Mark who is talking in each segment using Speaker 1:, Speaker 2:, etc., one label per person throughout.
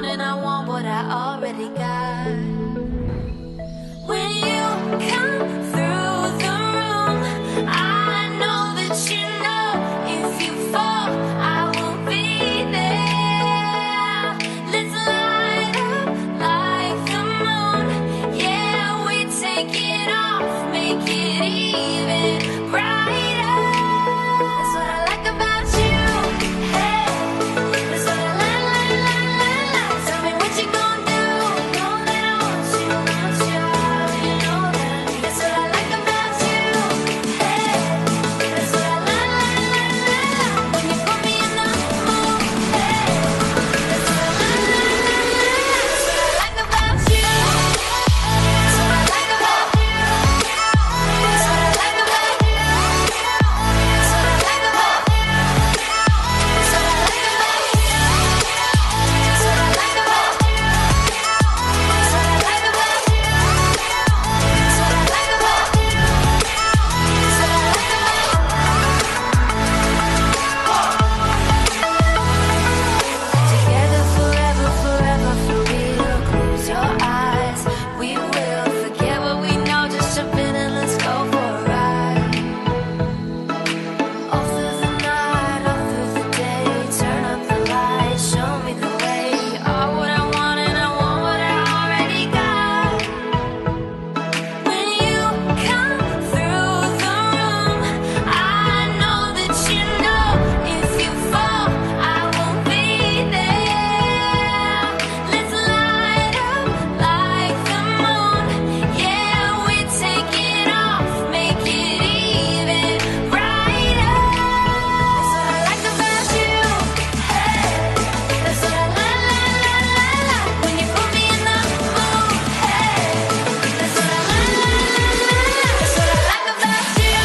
Speaker 1: and I want what I already got. When you come through the room, I know that you know if you fall, I will be there. Let's light up like the moon. Yeah, we take it off, make it even brighter. That's what I like about you. Hey, that's what I like. Tell me what you gonna do. Know that I want you, you know that. That's what I like about you. Hey, that's what I like. When you put me in the mood. Hey, that's what I like about you. That's what I like about you. That's what I like about you. That's what I like about you. That's what I like about you. That's what I like about you. That's what I like about you. That's what I like about you. That's what I like Together forever, forever for real. Close your eyes, we will forget what we know. Just jump in and let's go for a ride. All through the night, all through the day. Turn up the lights, show me the way. You are what I want and I want what I already got. When you come through the room, I know that you know if you fall, I will be there. Let's light up like the moon. Yeah, we take it off, make it even brighter. That's what I like about you. Hey, that's what I like. When you put me in the mood. Hey, that's what I like. That's what I like about you.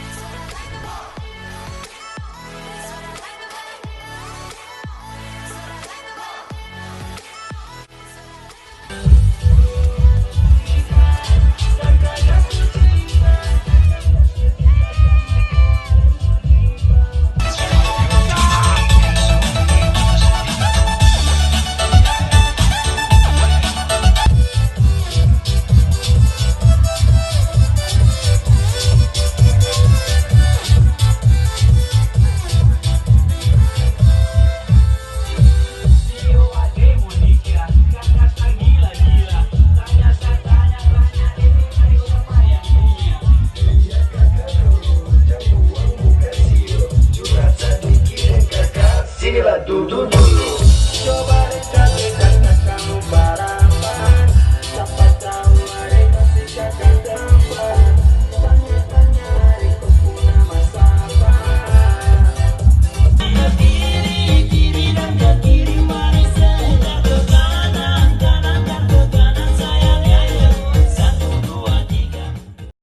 Speaker 1: That's what I like about you. That's what I like about you. That's what I like about you.